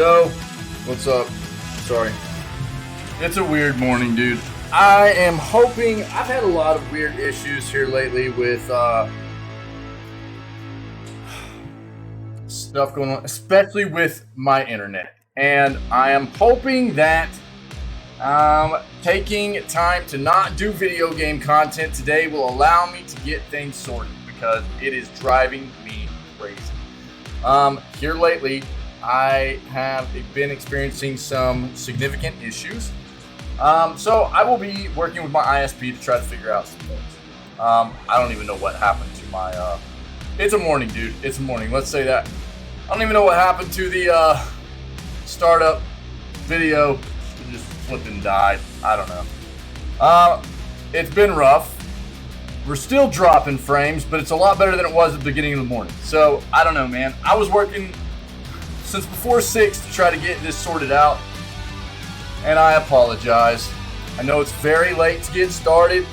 Yo, what's up? Sorry. It's a weird morning, dude. I am hoping. I've had a lot of weird issues here lately with stuff going on, especially with my internet. And I am hoping that taking time to not do video game content today will allow me to get things sorted because it is driving me crazy. Here lately, I have been experiencing some significant issues. So I will be working with my ISP to try to figure out some things. I don't even know what happened to my. It's a morning, dude. It's a morning. Let's say that. I don't even know what happened to the startup video. It just flipped and died. I don't know. It's been rough. We're still dropping frames, but it's a lot better than it was at the beginning of the morning. So I don't know, man. I was working since before 6 to try to get this sorted out, and I apologize. I know it's very late to get started.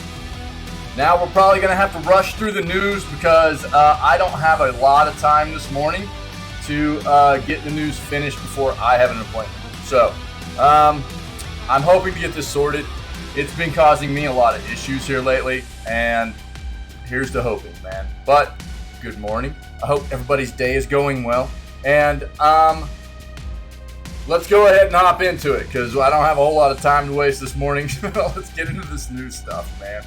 Now we're probably going to have to rush through the news because I don't have a lot of time this morning to get the news finished before I have an appointment. So I'm hoping to get this sorted. It's been causing me a lot of issues here lately, and here's to hoping, man. But good morning. I hope everybody's day is going well. And let's go ahead and hop into it because I don't have a whole lot of time to waste this morning. Let's get into this new stuff, man.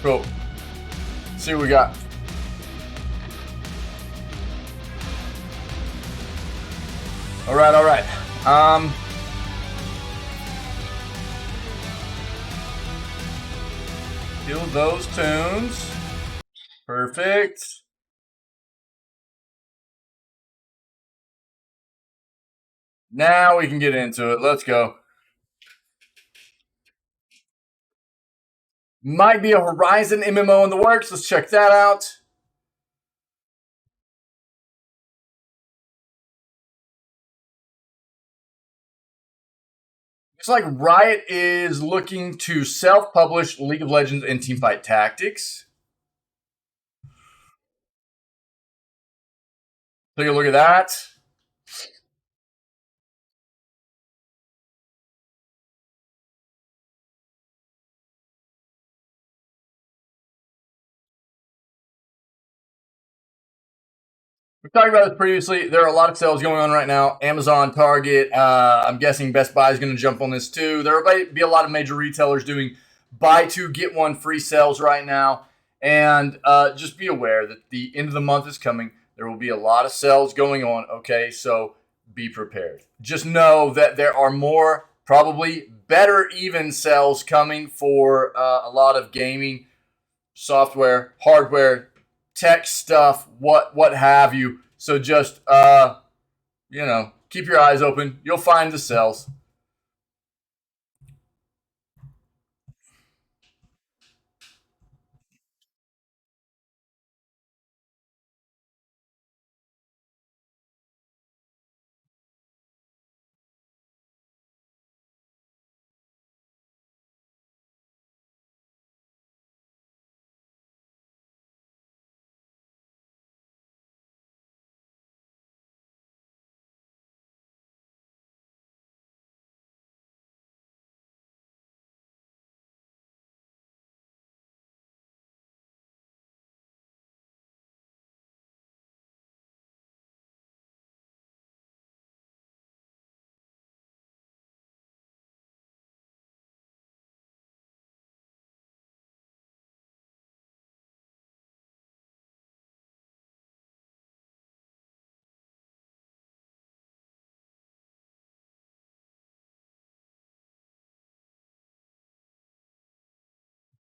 Cool. Let's see what we got. All right. Kill those tunes. Perfect. Now we can get into it. Let's go. Might be a Horizon MMO in the works. Let's check that out. Looks like Riot is looking to self-publish League of Legends and Teamfight Tactics. Take a look at that. We talked about this previously. There are a lot of sales going on right now. Amazon, Target, I'm guessing Best Buy is going to jump on this too. There will be a lot of major retailers doing buy two, get one free sales right now. And just be aware that the end of the month is coming. There will be a lot of sales going on, okay? So be prepared. Just know that there are more, probably better even sales coming for a lot of gaming software, hardware, tech stuff, what have you. So just keep your eyes open. You'll find the sales.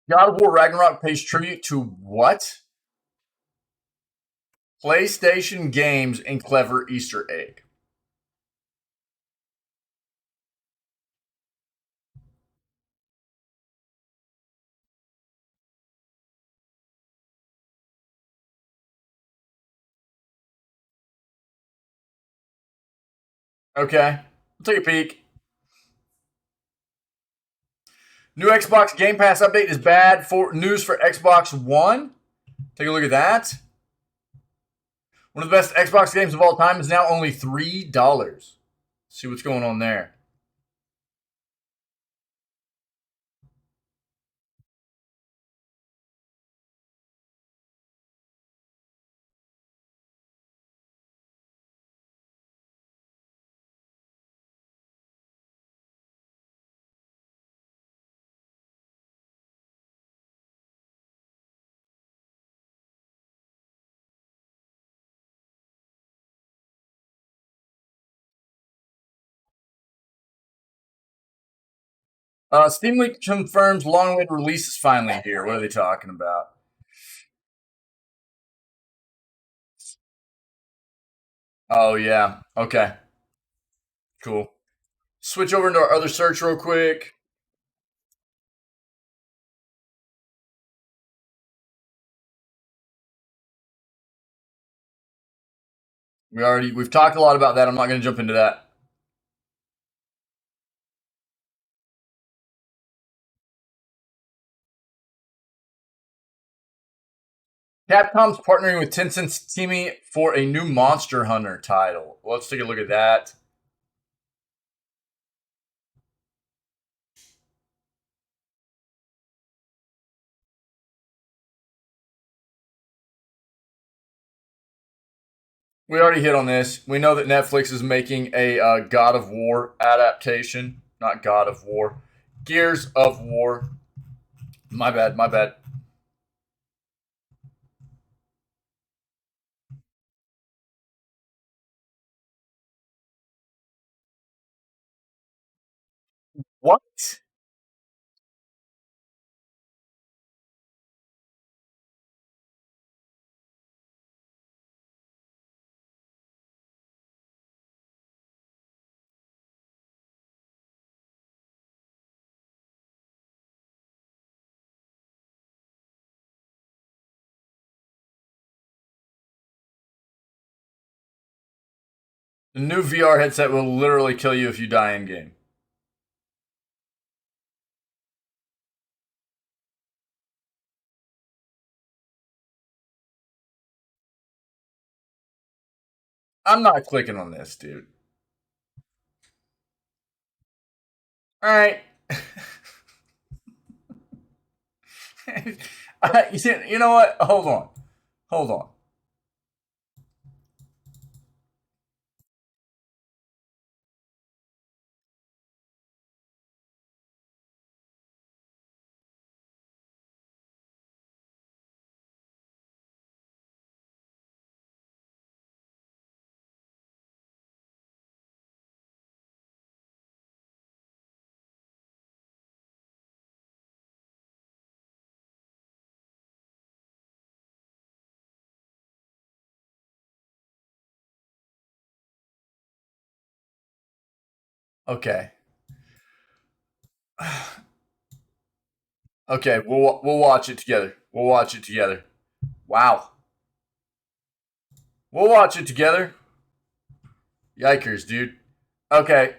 God of War Ragnarok pays tribute to what? PlayStation games and clever Easter egg. Okay. We'll take a peek. New Xbox Game Pass update is bad for news for Xbox One. Take a look at that. One of the best Xbox games of all time is now only $3. See what's going on there. Steam Link confirms long-awaited release is finally here. What are they talking about? Oh yeah. Okay. Cool. Switch over into our other search real quick. We've talked a lot about that. I'm not going to jump into that. Capcom's partnering with Tencent's Teamy for a new Monster Hunter title. Let's take a look at that. We already hit on this. We know that Netflix is making a God of War adaptation. Not God of War. Gears of War. My bad, my bad. What? The new VR headset will literally kill you if you die in game. I'm not clicking on this, dude. All right. You know what? Hold on. Hold on. Okay. Okay, we'll watch it together. We'll watch it together. Wow. We'll watch it together. Yikers, dude. Okay.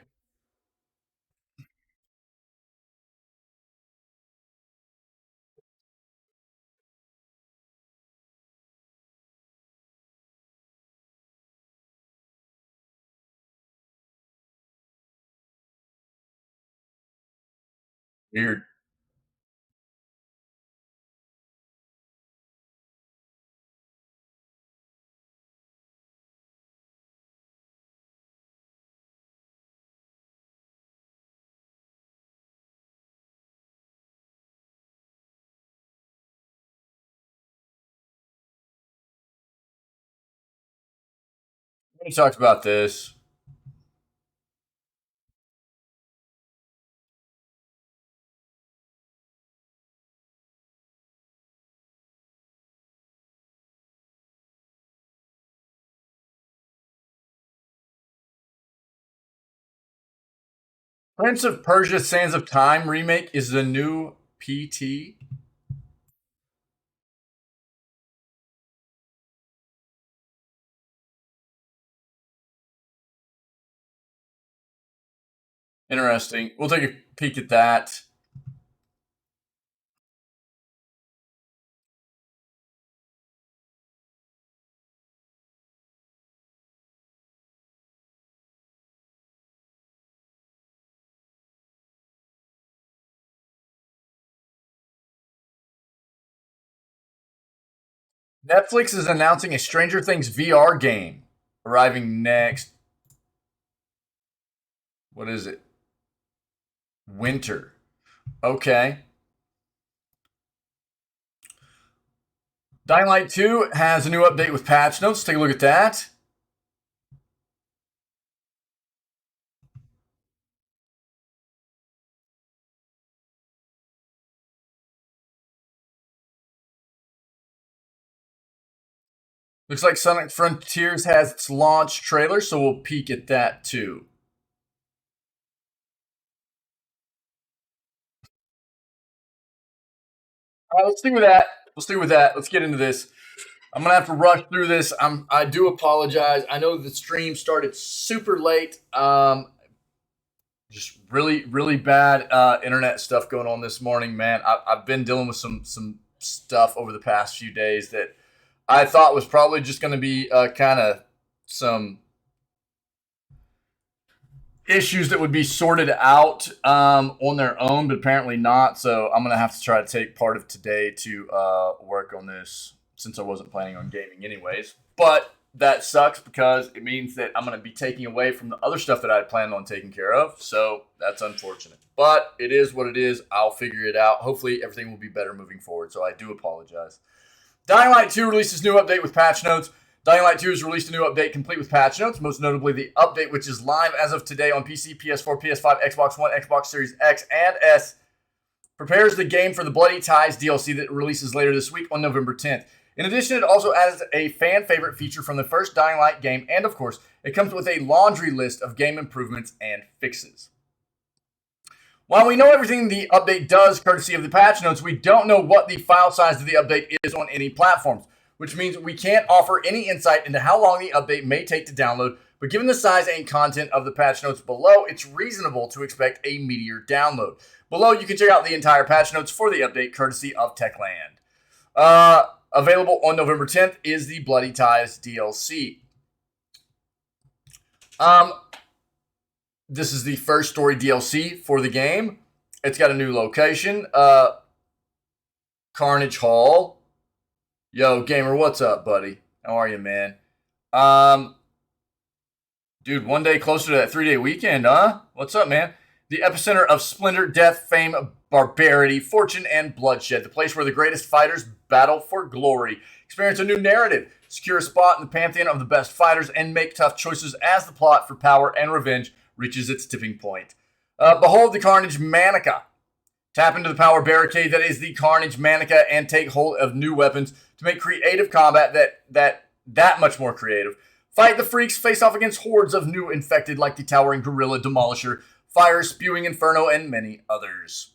Weird. We talked about this. Prince of Persia: Sands of Time remake is the new PT. Interesting. We'll take a peek at that. Netflix is announcing a Stranger Things VR game arriving next. What is it? Winter. Okay. Dying Light 2 has a new update with patch notes. Take a look at that. Looks like Sonic Frontiers has its launch trailer, so we'll peek at that too. Let's stick with that. We'll stick with that. Let's get into this. I'm gonna have to rush through this. I do apologize. I know the stream started super late. Just really bad internet stuff going on this morning, man. I've been dealing with some stuff over the past few days that I thought was probably just going to be kind of some issues that would be sorted out on their own, but apparently not. So I'm going to have to try to take part of today to work on this since I wasn't planning on gaming anyways. But that sucks because it means that I'm going to be taking away from the other stuff that I had planned on taking care of. So that's unfortunate. But it is what it is. I'll figure it out. Hopefully everything will be better moving forward. So I do apologize. Dying Light 2 releases new update with patch notes. Dying Light 2 has released a new update complete with patch notes, most notably the update which is live as of today on PC, PS4, PS5, Xbox One, Xbox Series X, and S. Prepares the game for the Bloody Ties DLC that releases later this week on November 10th. In addition, it also adds a fan favorite feature from the first Dying Light game, and of course, it comes with a laundry list of game improvements and fixes. While we know everything the update does courtesy of the patch notes, we don't know what the file size of the update is on any platforms, which means we can't offer any insight into how long the update may take to download, but given the size and content of the patch notes below, it's reasonable to expect a meteor download. Below, you can check out the entire patch notes for the update courtesy of Techland. Available on November 10th is the Bloody Ties DLC. This is the first story DLC for the game. It's got a new location, Carnage Hall. Yo, gamer, what's up, buddy? How are you, man? Dude, one day closer to that 3-day weekend, huh? What's up, man? The epicenter of splendor, death, fame, barbarity, fortune, and bloodshed. The place where the greatest fighters battle for glory. Experience a new narrative. Secure a spot in the pantheon of the best fighters and make tough choices as the plot for power and revenge reaches its tipping point. Behold the Carnage Manica. Tap into the power barricade that is the Carnage Manica and take hold of new weapons to make creative combat that much more creative. Fight the freaks, face off against hordes of new infected like the towering Gorilla Demolisher, Fire Spewing Inferno, and many others.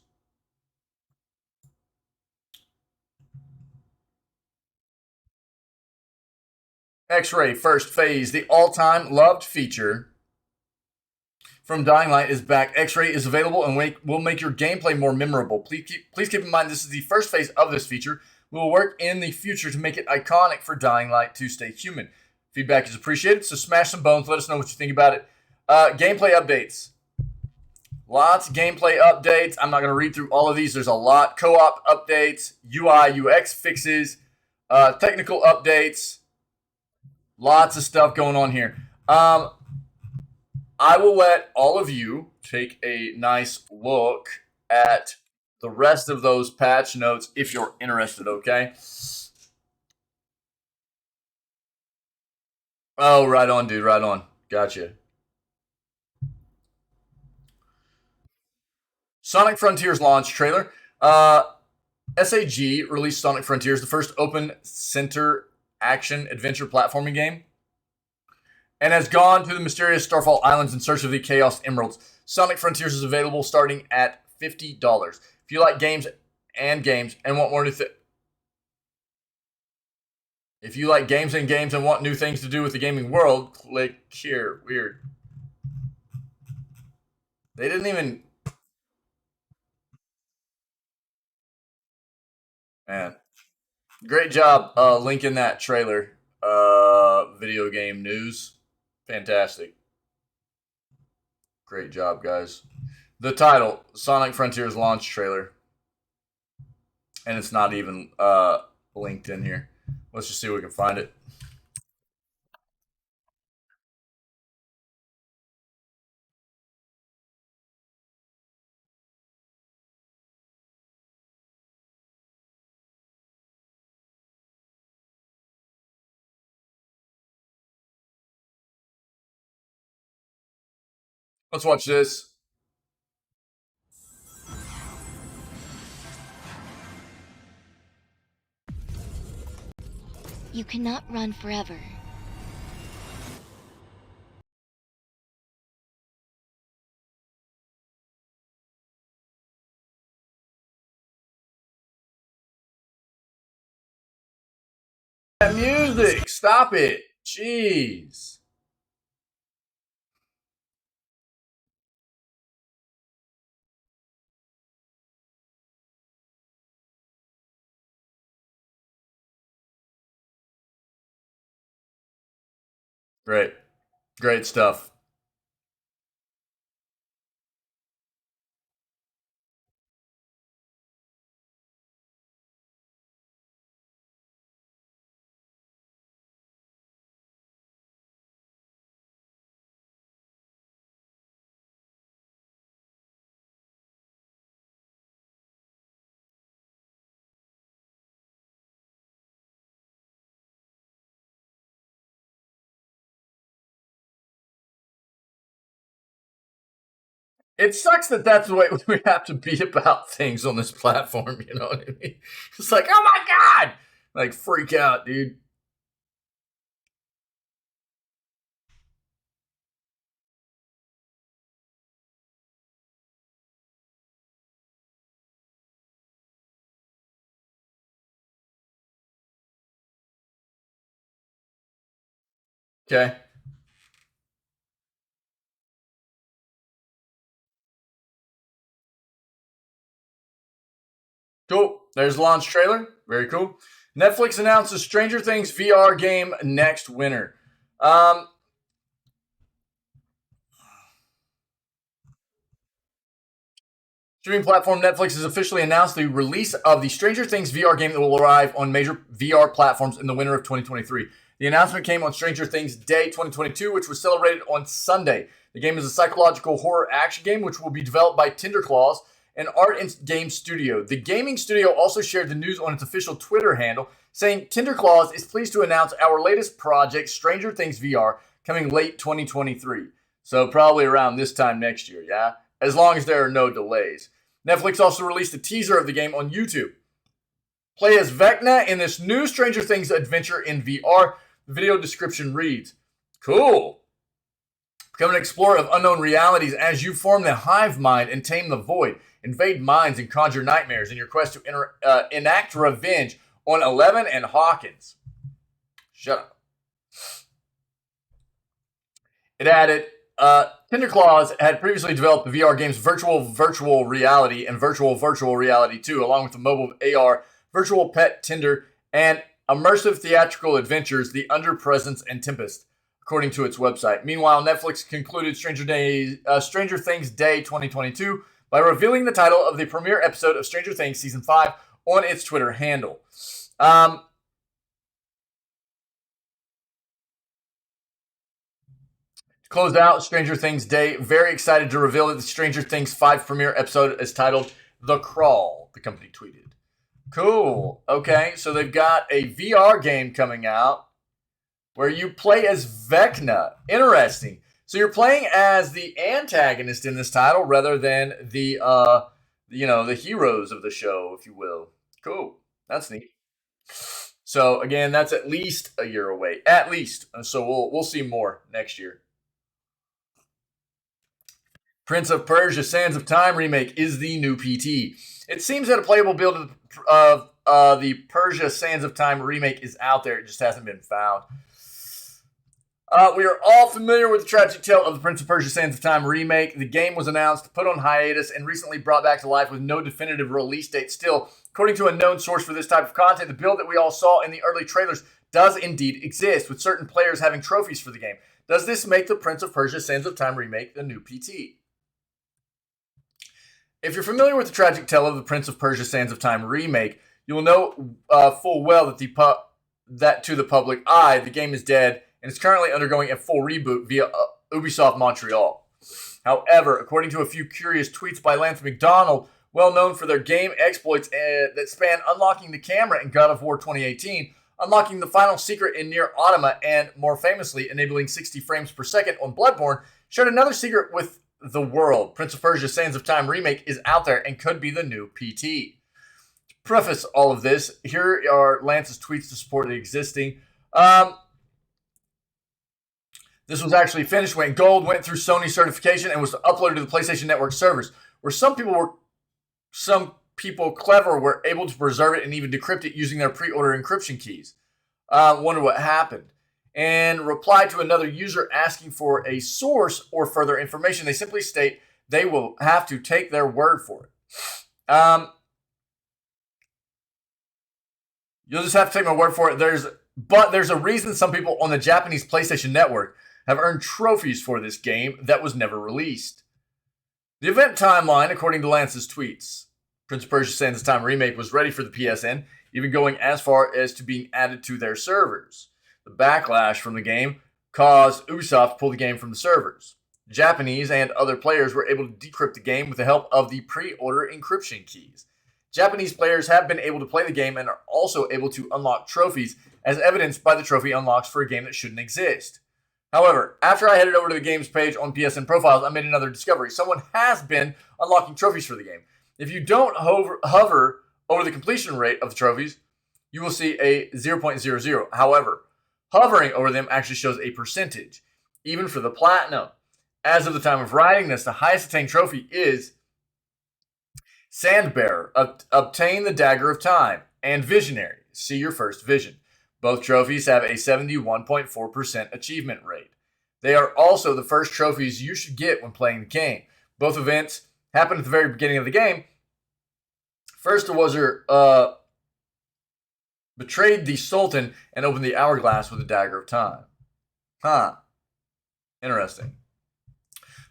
X-Ray First Phase, the all-time loved feature from Dying Light is back. X-Ray is available and will make your gameplay more memorable. Please keep in mind this is the first phase of this feature. We will work in the future to make it iconic for Dying Light to stay human. Feedback is appreciated, so smash some bones. Let us know what you think about it. Gameplay updates. Lots of gameplay updates. I'm not going to read through all of these. There's a lot. Co-op updates, UI, UX fixes, technical updates. Lots of stuff going on here. I will let all of you take a nice look at the rest of those patch notes if you're interested, okay? Oh, right on, dude, right on. Gotcha. Sonic Frontiers launch trailer. SAG released Sonic Frontiers, the first open center action adventure platforming game, and has gone to the mysterious Starfall Islands in search of the Chaos Emeralds. Sonic Frontiers is available starting at $50. If you like games and want more new if you like games and want new things to do with the gaming world, click here. Weird. They didn't even. Man, great job linking that trailer. Video game news. Fantastic. Great job, guys. The title Sonic Frontiers launch trailer. And it's not even linked in here. Let's just see if we can find it. Let's watch this. You cannot run forever. That music. Stop it. Jeez. Great. Great stuff. It sucks that that's the way we have to be about things on this platform. You know what I mean? It's like, oh my God. Like, freak out, dude. Okay. Cool. There's the launch trailer. Very cool. Netflix announces Stranger Things VR game next winter. Streaming platform Netflix has officially announced the release of the Stranger Things VR game that will arrive on major VR platforms in the winter of 2023. The announcement came on Stranger Things Day 2022, which was celebrated on Sunday. The game is a psychological horror action game which will be developed by Tinderclaws, an art and game studio. The gaming studio also shared the news on its official Twitter handle, saying Tinderclaws is pleased to announce our latest project, Stranger Things VR, coming late 2023. So probably around this time next year, yeah? As long as there are no delays. Netflix also released a teaser of the game on YouTube. Play as Vecna in this new Stranger Things adventure in VR. The video description reads, cool. Become an explorer of unknown realities as you form the hive mind and tame the void. Invade minds and conjure nightmares in your quest to enact revenge on Eleven and Hawkins. Shut up. It added, Tinderclaws had previously developed the VR games Virtual Reality and Virtual Reality 2, along with the mobile AR Virtual Pet Tinder and immersive theatrical adventures The Underpresence and Tempest, according to its website. Meanwhile, Netflix concluded Stranger Things Day 2022 by revealing the title of the premiere episode of Stranger Things Season 5 on its Twitter handle. Closed out Stranger Things Day. Very excited to reveal that the Stranger Things 5 premiere episode is titled The Crawl, the company tweeted. Cool. Okay, so they've got a VR game coming out where you play as Vecna. Interesting. So you're playing as the antagonist in this title rather than the the heroes of the show, if you will. Cool. That's neat. So again, that's at least a year away. At least. So we'll see more next year. Prince of Persia: Sands of Time remake is the new PT. It seems that a playable build of the Persia Sands of Time remake is out there. It just hasn't been found. We are all familiar with the tragic tale of the Prince of Persia: Sands of Time remake. The game was announced, put on hiatus, and recently brought back to life with no definitive release date still. According to a known source for this type of content, the build that we all saw in the early trailers does indeed exist, with certain players having trophies for the game. Does this make the Prince of Persia: Sands of Time remake the new PT? If you're familiar with the tragic tale of the Prince of Persia: Sands of Time remake, you will know full well that to the public eye, the game is dead and is currently undergoing a full reboot via Ubisoft Montreal. However, according to a few curious tweets by Lance McDonald, well known for their game exploits that span unlocking the camera in God of War 2018, unlocking the final secret in Nier Automata, and more famously enabling 60 frames per second on Bloodborne, shared another secret with the world. Prince of Persia: Sands of Time remake is out there and could be the new PT. To preface all of this, here are Lance's tweets to support the existing. This was actually finished, went gold, went through Sony certification, and was uploaded to the PlayStation Network servers, where some people clever were able to preserve it and even decrypt it using their pre-order encryption keys. Wonder what happened. And reply to another user asking for a source or further information, they simply state they will have to take their word for it. You'll just have to take my word for it. There's a reason some people on the Japanese PlayStation Network have earned trophies for this game that was never released. The event timeline, according to Lance's tweets, Prince of Persia: Sands of Time remake was ready for the PSN, even going as far as to being added to their servers. The backlash from the game caused Ubisoft to pull the game from the servers. Japanese and other players were able to decrypt the game with the help of the pre-order encryption keys. Japanese players have been able to play the game and are also able to unlock trophies, as evidenced by the trophy unlocks for a game that shouldn't exist. However, after I headed over to the game's page on PSN Profiles, I made another discovery. Someone has been unlocking trophies for the game. If you don't hover over the completion rate of the trophies, you will see a 0.00. However, hovering over them actually shows a percentage, even for the platinum. As of the time of writing this, the highest attained trophy is Sandbearer, obtain the Dagger of Time, and Visionary, see your first vision. Both trophies have a 71.4% achievement rate. They are also the first trophies you should get when playing the game. Both events happen at the very beginning of the game. First, the Wazir betrayed the Sultan and opened the hourglass with the Dagger of Time. Interesting.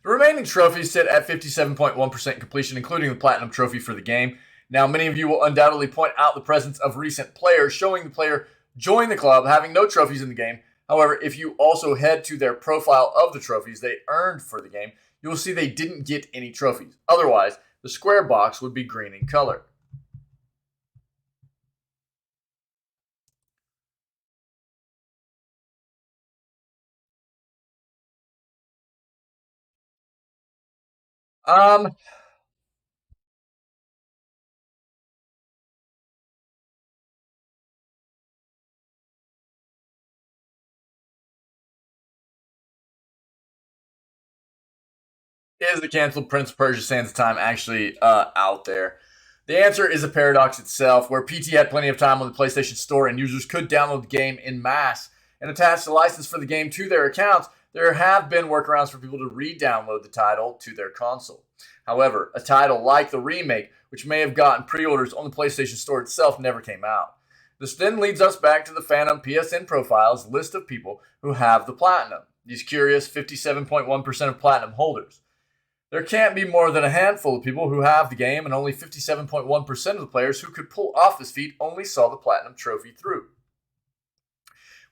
The remaining trophies sit at 57.1% completion, including the Platinum Trophy for the game. Now, many of you will undoubtedly point out the presence of recent players, showing the player join the club having no trophies in the game. However, if you also head to their profile of the trophies they earned for the game, you will see they didn't get any trophies. Otherwise, the square box would be green in color. Is the canceled Prince of Persia: Sands of Time actually out there? The answer is a paradox itself, where PT had plenty of time on the PlayStation Store and users could download the game in mass and attach the license for the game to their accounts. There have been workarounds for people to re-download the title to their console. However, a title like the remake, which may have gotten pre-orders on the PlayStation Store itself, never came out. This then leads us back to the Phantom PSN Profiles list of people who have the Platinum. These curious 57.1% of Platinum holders. There can't be more than a handful of people who have the game, and only 57.1% of the players who could pull off this feat only saw the Platinum Trophy through.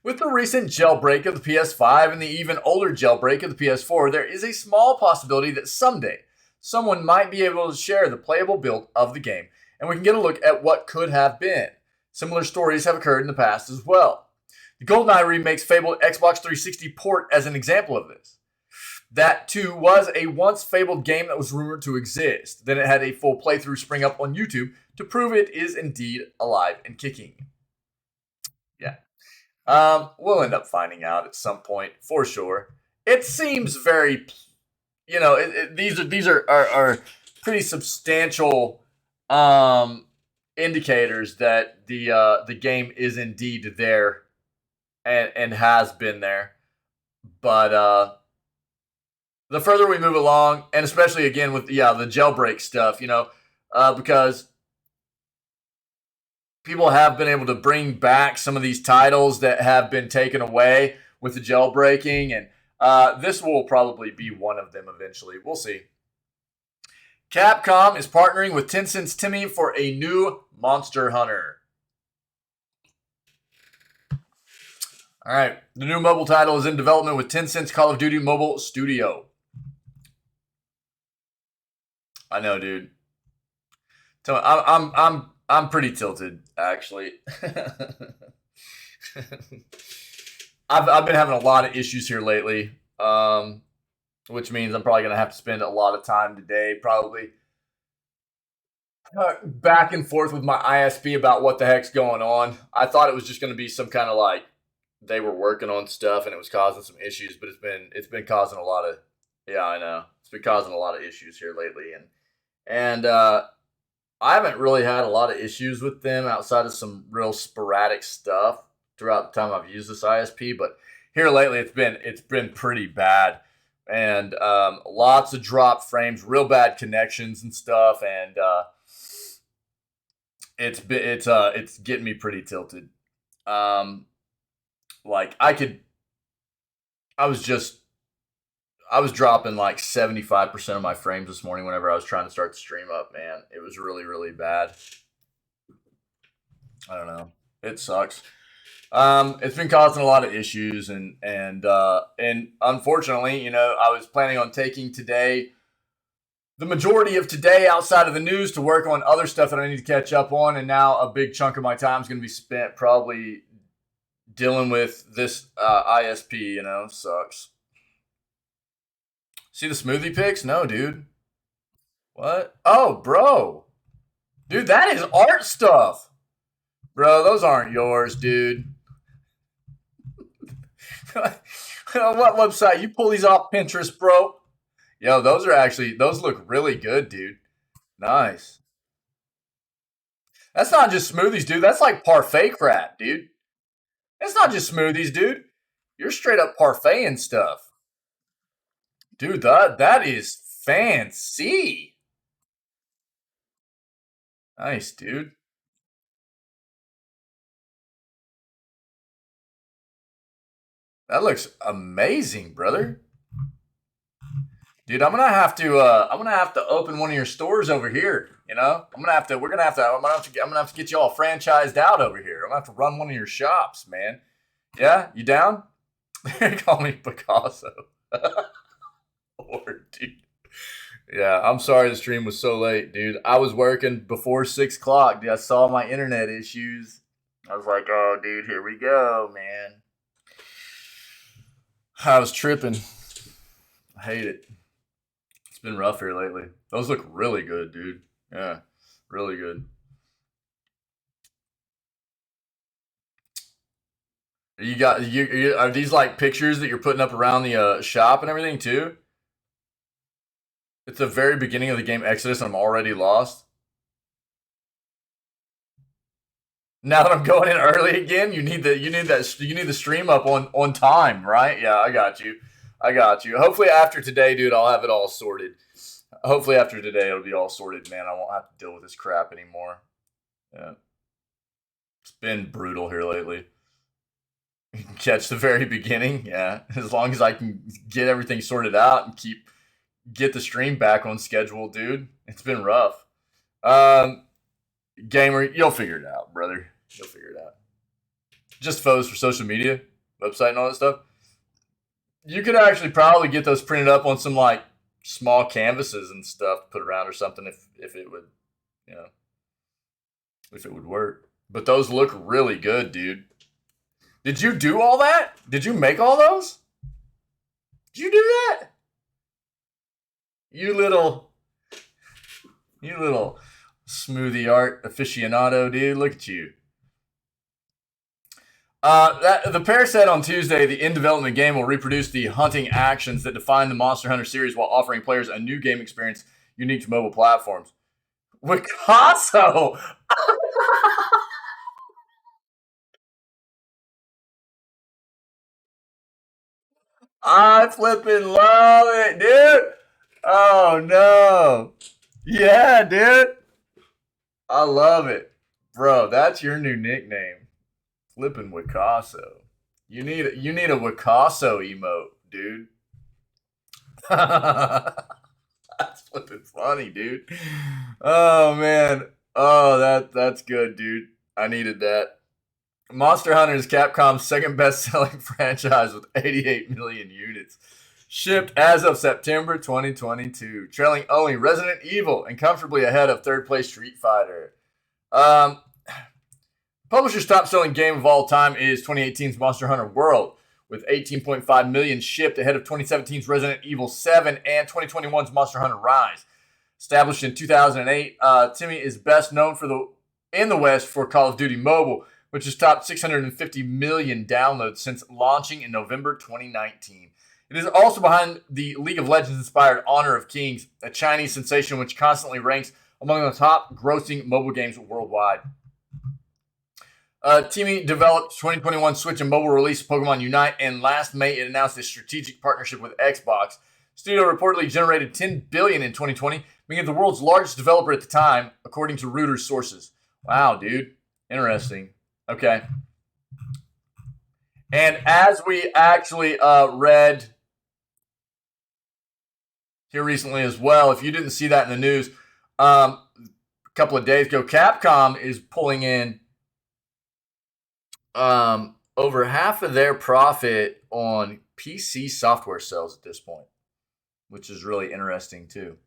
With the recent jailbreak of the PS5 and the even older jailbreak of the PS4, there is a small possibility that someday someone might be able to share the playable build of the game, and we can get a look at what could have been. Similar stories have occurred in the past as well. The GoldenEye remake's fabled Xbox 360 port as an example of this. That, too, was a once-fabled game that was rumored to exist. Then it had a full playthrough spring up on YouTube to prove it is indeed alive and kicking. Yeah. We'll end up finding out at some point, for sure. It seems very, these are pretty substantial indicators that the game is indeed there and has been there. But the further we move along, and especially again with the jailbreak stuff, because people have been able to bring back some of these titles that have been taken away with the jailbreaking, and this will probably be one of them eventually. We'll see. Capcom is partnering with Tencent's Timmy for a new Monster Hunter. All right, the new mobile title is in development with Tencent's Call of Duty Mobile Studio. I know, dude. I'm pretty tilted, actually. I've been having a lot of issues here lately, which means I'm probably gonna have to spend a lot of time today, probably back and forth with my ISP about what the heck's going on. I thought it was just gonna be some kind of like they were working on stuff and it was causing some issues, but it's been causing a lot of I know it's been causing a lot of issues here lately, and I haven't really had a lot of issues with them outside of some real sporadic stuff throughout the time I've used this ISP. But here lately, it's been pretty bad, and lots of drop frames, real bad connections and stuff, and it's getting me pretty tilted. Like I was dropping like 75% of my frames this morning whenever I was trying to start the stream up, man. It was really, really bad. I don't know. It sucks. It's been causing a lot of issues, and unfortunately, I was planning on taking today, the majority of today outside of the news, to work on other stuff that I need to catch up on, and now a big chunk of my time is going to be spent probably dealing with this ISP. Sucks. See the smoothie pics? No, dude. What? Oh, bro. Dude, that is art stuff. Bro, those aren't yours, dude. What website? You pull these off Pinterest, bro? Yo, those look really good, dude. Nice. That's not just smoothies, dude. That's like parfait crap, dude. That's not just smoothies, dude. You're straight up parfait and stuff. Dude, that is fancy. Nice, dude. That looks amazing, brother. Dude, I'm gonna have to open one of your stores over here. I'm gonna have to I'm gonna have to get you all franchised out over here. I'm gonna have to run one of your shops, man. Yeah, you down? Call me Picasso. Lord, dude. Yeah, I'm sorry the stream was so late, dude. I was working before 6 o'clock, dude. I saw my internet issues. I was like, oh, dude, here we go, man. I was tripping. I hate it. It's been rough here lately. Those look really good, dude. Yeah, really good. Are these like pictures that you're putting up around the shop and everything too? It's the very beginning of the game Exodus, and I'm already lost. Now that I'm going in early again, you need the stream up on time, right? Yeah, I got you. Hopefully after today, dude, I'll have it all sorted. Hopefully after today, it'll be all sorted, man. I won't have to deal with this crap anymore. Yeah, it's been brutal here lately. Catch the very beginning, yeah. As long as I can get everything sorted out and get the stream back on schedule, dude. It's been rough. Gamer, you'll figure it out, brother. You'll figure it out. Just photos for social media, website, and all that stuff. You could actually probably get those printed up on some like small canvases and stuff to put around or something if it would, if it would work. But those look really good, dude. Did you do all that? Did you make all those? Did you do that? You little smoothie art aficionado, dude. Look at you. The pair said on Tuesday the in-development game will reproduce the hunting actions that define the Monster Hunter series while offering players a new game experience unique to mobile platforms. Picasso! I flipping love it, dude. Oh no. Yeah, dude. I love it. Bro, that's your new nickname. Flipping Wikasso. You need a Wikasso emote, dude. That's flipping funny, dude. Oh man. Oh, that's good, dude. I needed that. Monster Hunter is Capcom's second best-selling franchise with 88 million units shipped as of September 2022, trailing only Resident Evil and comfortably ahead of third place Street Fighter. Publisher's top-selling game of all time is 2018's Monster Hunter World, with 18.5 million shipped ahead of 2017's Resident Evil 7 and 2021's Monster Hunter Rise. Established in 2008, Timmy is best known in the West for Call of Duty Mobile, which has topped 650 million downloads since launching in November 2019. It is also behind the League of Legends-inspired Honor of Kings, a Chinese sensation which constantly ranks among the top grossing mobile games worldwide. Timmy developed 2021 Switch and mobile release Pokemon Unite, and last May it announced a strategic partnership with Xbox. Studio reportedly generated $10 billion in 2020, making it the world's largest developer at the time, according to Reuters sources. Wow, dude. Interesting. Okay. And as we actually read here recently as well, if you didn't see that in the news, a couple of days ago, Capcom is pulling in over half of their profit on PC software sales at this point, which is really interesting too.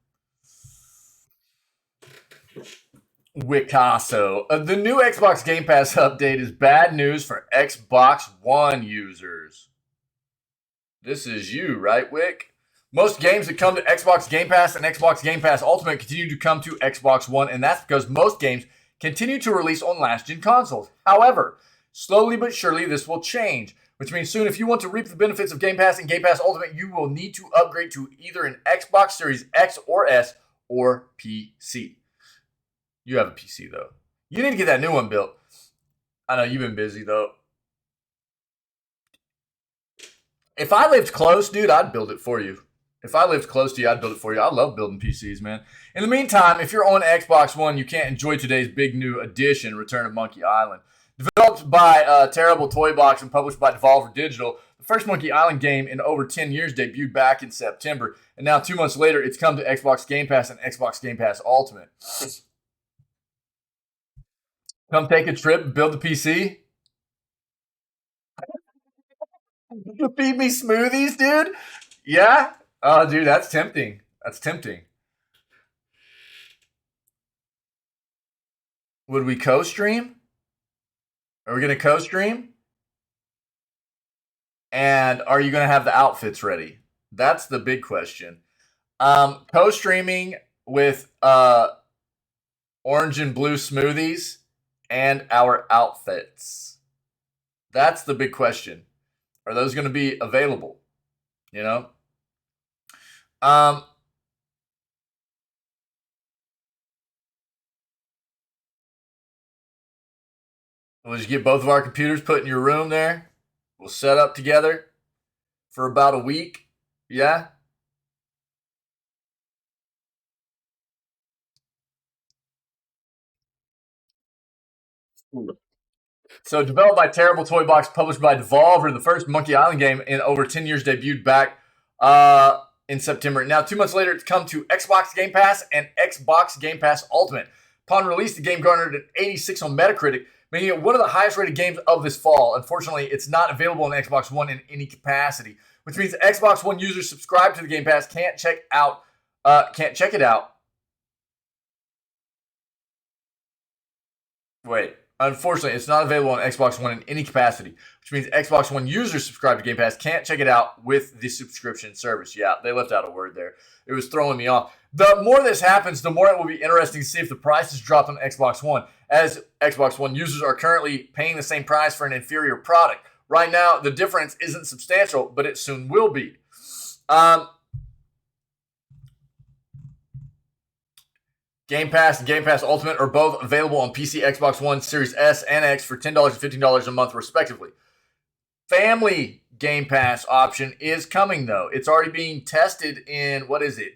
Wikasso. The new Xbox Game Pass update is bad news for Xbox One users. This is you, right, Wick? Most games that come to Xbox Game Pass and Xbox Game Pass Ultimate continue to come to Xbox One, and that's because most games continue to release on last-gen consoles. However, slowly but surely this will change, which means soon if you want to reap the benefits of Game Pass and Game Pass Ultimate, you will need to upgrade to either an Xbox Series X or S or PC. You have a PC, though. You need to get that new one built. I know you've been busy, though. If I lived close, dude, I'd build it for you. If I lived close to you, I'd build it for you. I love building PCs, man. In the meantime, if you're on Xbox One, you can't enjoy today's big new edition, Return of Monkey Island. Developed by Terrible Toy Box and published by Devolver Digital, the first Monkey Island game in over 10 years debuted back in September, and now 2 months later, it's come to Xbox Game Pass and Xbox Game Pass Ultimate. Come take a trip, build a PC. You feed me smoothies, dude? Yeah? Oh, dude, that's tempting. That's tempting. Would we co-stream? Are we going to co-stream? And are you going to have the outfits ready? That's the big question. Co-streaming with orange and blue smoothies and our outfits. That's the big question. Are those going to be available? You know? We'll just get both of our computers put in your room there. We'll set up together for about a week. Yeah? So, developed by Terrible Toy Box, published by Devolver, the first Monkey Island game in over 10 years debuted back in September. Now, 2 months later, it's come to Xbox Game Pass and Xbox Game Pass Ultimate. Upon release, the game garnered an 86 on Metacritic, making it one of the highest rated games of this fall. Unfortunately, it's not available on Xbox One in any capacity, which means Xbox One users subscribed to the Game Pass can't check it out. Wait. Unfortunately, it's not available on Xbox One in any capacity, which means Xbox One users subscribed to Game Pass can't check it out with the subscription service. Yeah, they left out a word there. It was throwing me off. The more this happens, the more it will be interesting to see if the price is dropped on Xbox One, as Xbox One users are currently paying the same price for an inferior product. Right now, the difference isn't substantial, but it soon will be. Game Pass and Game Pass Ultimate are both available on PC, Xbox One, Series S, and X for $10 and $15 a month, respectively. Family Game Pass option is coming, though. It's already being tested in, what is it,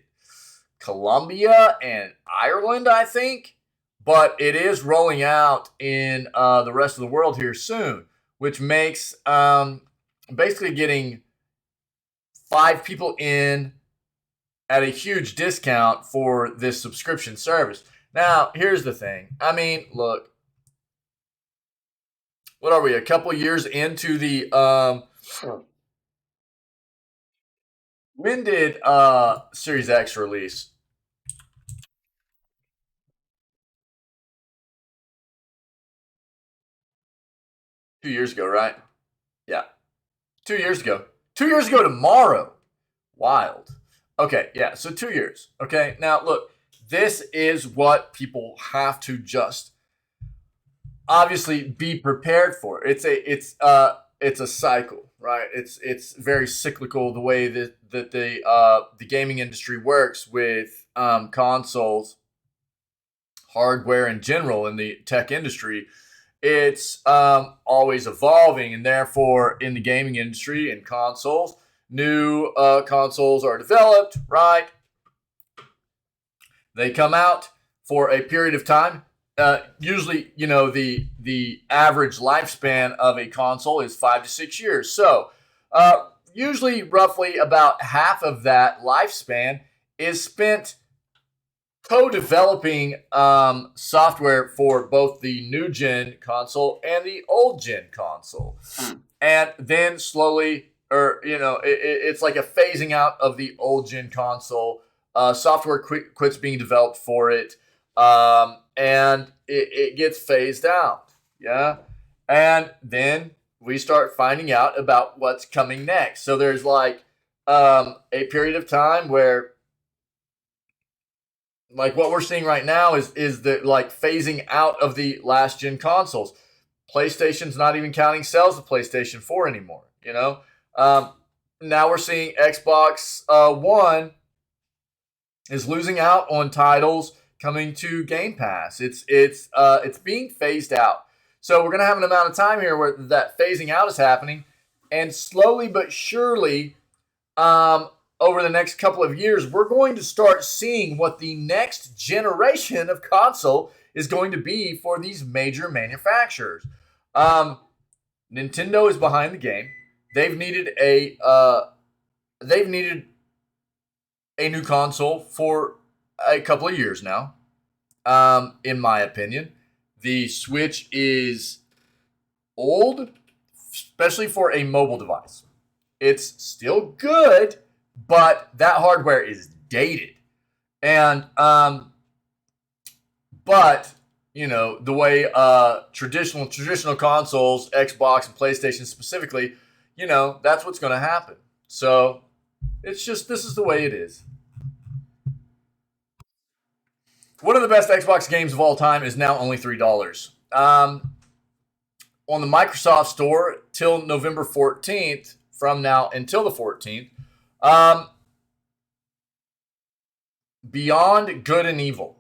Colombia and Ireland, I think. But it is rolling out in the rest of the world here soon, which makes basically getting 5 people in at a huge discount for this subscription service. Now, here's the thing. I mean, look, what are we, a couple years into the when did Series X release? Two years ago, right? Yeah. 2 years ago. 2 years ago tomorrow. Wild. Okay, yeah, so 2 years. Okay, now look, this is what people have to just obviously be prepared for. It's a cycle, right? It's very cyclical the way that the gaming industry works with consoles, hardware in general in the tech industry. It's always evolving, and therefore in the gaming industry and consoles, new consoles are developed, right? They come out for a period of time. Usually, the average lifespan of a console is 5 to 6 years. So, usually, roughly about half of that lifespan is spent co-developing software for both the new gen console and the old gen console, and then slowly, it's like a phasing out of the old gen console. Software quits being developed for it, and it gets phased out. Yeah, and then we start finding out about what's coming next. So there's like a period of time where, like, what we're seeing right now is the like phasing out of the last gen consoles. PlayStation's not even counting sales of PlayStation 4 anymore. Now we're seeing Xbox One is losing out on titles coming to Game Pass. It's being phased out. So we're gonna have an amount of time here where that phasing out is happening, and slowly but surely, over the next couple of years, we're going to start seeing what the next generation of console is going to be for these major manufacturers. Nintendo is behind the game. They've needed a new console for a couple of years now. In my opinion, the Switch is old, especially for a mobile device. It's still good, but that hardware is dated. And but the way traditional consoles, Xbox and PlayStation specifically, that's what's going to happen. So it's just, this is the way it is. One of the best Xbox games of all time is now only $3. On the Microsoft Store till November 14th, from now until the 14th, Beyond Good and Evil.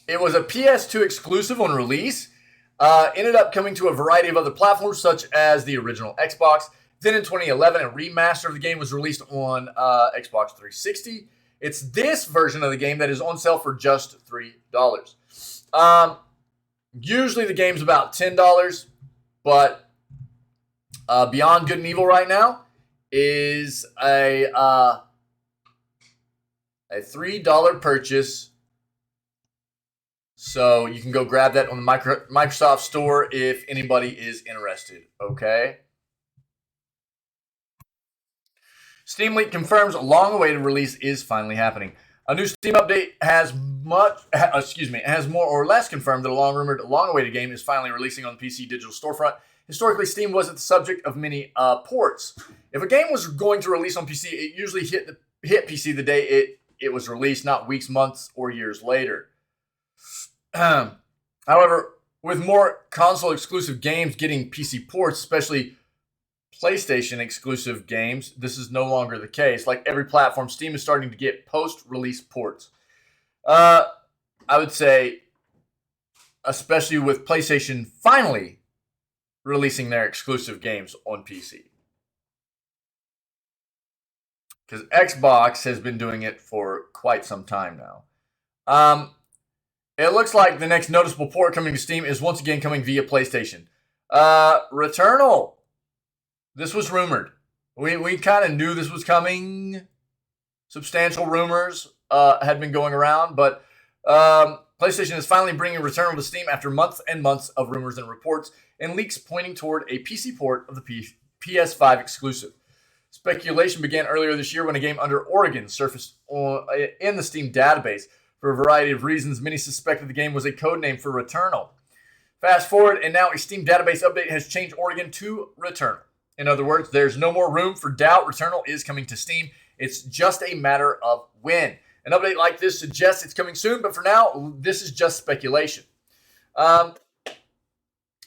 It was a PS2 exclusive on release. Ended up coming to a variety of other platforms, such as the original Xbox. Then in 2011, a remaster of the game was released on Xbox 360. It's this version of the game that is on sale for just $3. Usually the game's about $10, but Beyond Good and Evil right now is a $3 purchase. So you can go grab that on the Microsoft Store if anybody is interested, okay? Steam Leak confirms a long-awaited release is finally happening. A new Steam update has more or less confirmed that a long-rumored, long-awaited game is finally releasing on the PC digital storefront. Historically, Steam wasn't the subject of many ports. If a game was going to release on PC, it usually hit PC the day it was released, not weeks, months, or years later. However, with more console-exclusive games getting PC ports, especially PlayStation-exclusive games, this is no longer the case. Like every platform, Steam is starting to get post-release ports. I would say especially with PlayStation finally releasing their exclusive games on PC. Because Xbox has been doing it for quite some time now. It looks like the next noticeable port coming to Steam is once again coming via PlayStation. Returnal. This was rumored. We kind of knew this was coming. Substantial rumors had been going around, but PlayStation is finally bringing Returnal to Steam after months and months of rumors and reports and leaks pointing toward a PC port of the PS5 exclusive. Speculation began earlier this year when a game under Oregon surfaced in the Steam database. For a variety of reasons, many suspected the game was a codename for Returnal. Fast forward, and now a Steam database update has changed Oregon to Returnal. In other words, there's no more room for doubt. Returnal is coming to Steam. It's just a matter of when. An update like this suggests it's coming soon, but for now, this is just speculation.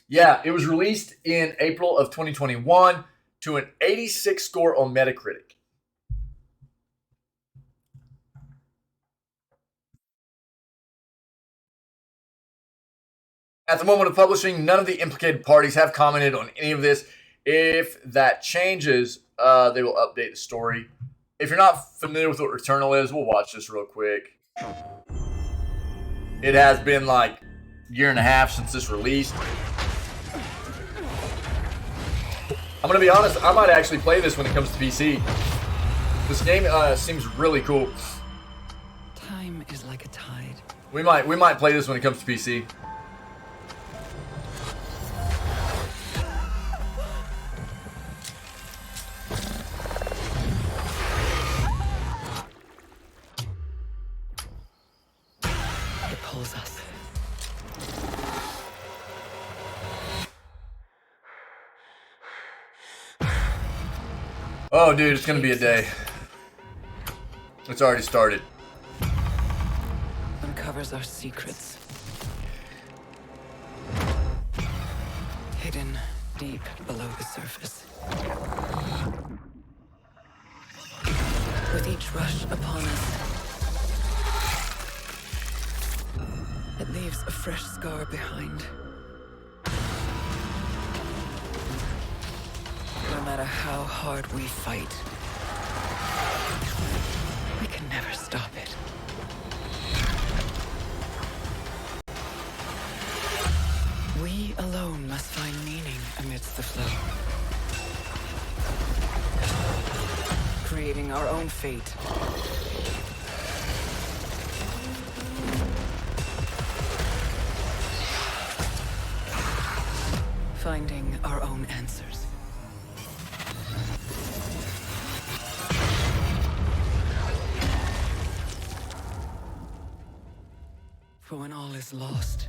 Yeah, it was released in April of 2021 to an 86 score on Metacritic. At the moment of publishing, none of the implicated parties have commented on any of this. If that changes, they will update the story. If you're not familiar with what Returnal is, we'll watch this real quick. It has been like a year and a half since this released. I'm going to be honest, I might actually play this when it comes to PC. This game seems really cool. Time is like a tide. We might play this when it comes to PC. It pulls us. Oh, dude, it's going to be a day. It's already started. Uncovers our secrets. Hidden deep below the surface. With each rush upon us, it leaves a fresh scar behind. No matter how hard we fight, we can never stop it. We alone must find meaning amidst the flow. Creating our own fate. Finding our own answers. For when all is lost,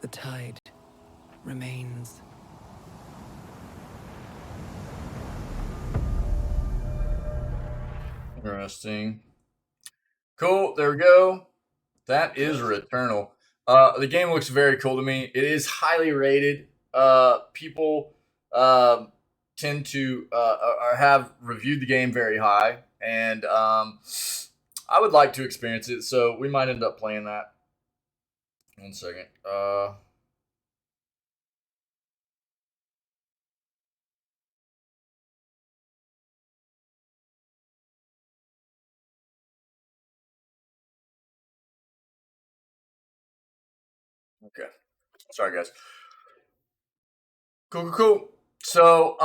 the tide remains. Interesting. Cool, there we go. That is Returnal. The game looks very cool to me. It is highly rated. People tend to or have reviewed the game very high, and I would like to experience it, so we might end up playing that. 1 second. Okay. Sorry, guys. Cool. So,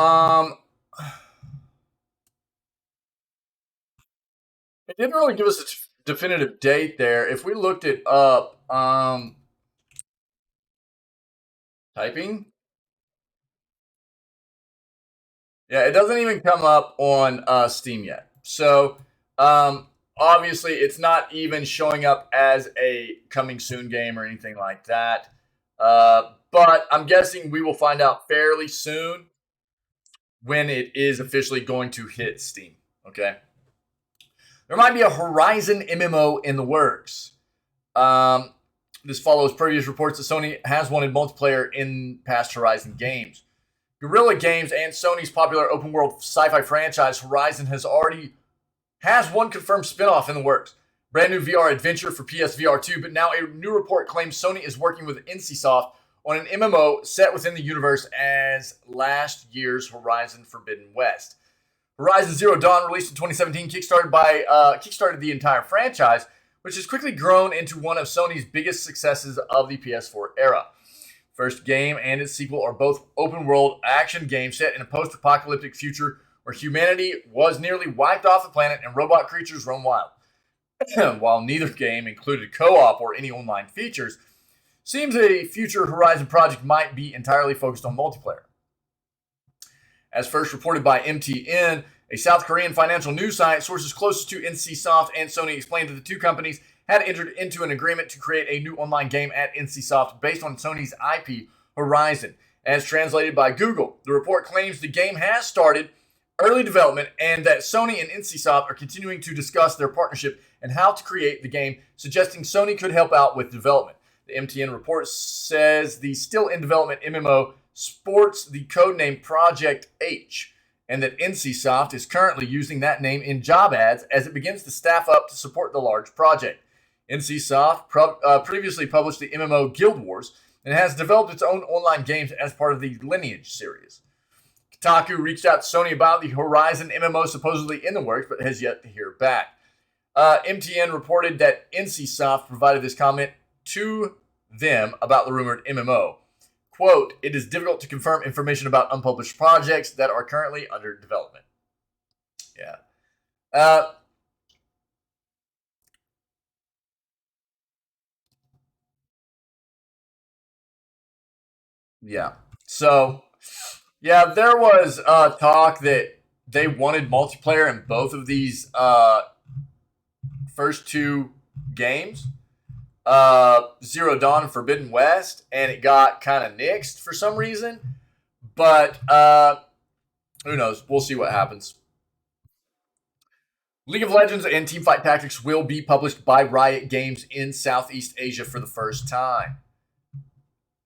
it didn't really give us a definitive date there. If we looked it up, typing. Yeah, it doesn't even come up on Steam yet. So, obviously, it's not even showing up as a coming soon game or anything like that. But I'm guessing we will find out fairly soon when it is officially going to hit Steam. Okay. There might be a Horizon MMO in the works. This follows previous reports that Sony has wanted multiplayer in past Horizon games. Guerrilla Games and Sony's popular open-world sci-fi franchise Horizon has already has one confirmed spinoff in the works. Brand new VR adventure for PSVR 2, but now a new report claims Sony is working with NCSoft on an MMO set within the universe as last year's Horizon Forbidden West. Horizon Zero Dawn, released in 2017, kickstarted the entire franchise, which has quickly grown into one of Sony's biggest successes of the PS4 era. First game and its sequel are both open-world action games set in a post-apocalyptic future where humanity was nearly wiped off the planet and robot creatures roam wild. While neither game included co-op or any online features, seems a future Horizon project might be entirely focused on multiplayer. As first reported by MTN, a South Korean financial news site, sources closest to NCSoft and Sony explained that the two companies had entered into an agreement to create a new online game at NCSoft based on Sony's IP, Horizon. As translated by Google, the report claims the game has started early development and that Sony and NCSoft are continuing to discuss their partnership and how to create the game, suggesting Sony could help out with development. The MTN report says the still in development MMO sports the codename Project H, and that NCSoft is currently using that name in job ads as it begins to staff up to support the large project. NCSoft previously published the MMO Guild Wars and has developed its own online games as part of the Lineage series. Kotaku reached out to Sony about the Horizon MMO supposedly in the works, but has yet to hear back. MTN reported that NCSoft provided this comment to them about the rumored MMO. Quote, "It is difficult to confirm information about unpublished projects that are currently under development." Yeah. Yeah. So, yeah, there was talk that they wanted multiplayer in both of these first two games, Zero Dawn and Forbidden West, and it got kind of nixed for some reason. But who knows? We'll see what happens. League of Legends and Teamfight Tactics will be published by Riot Games in Southeast Asia for the first time.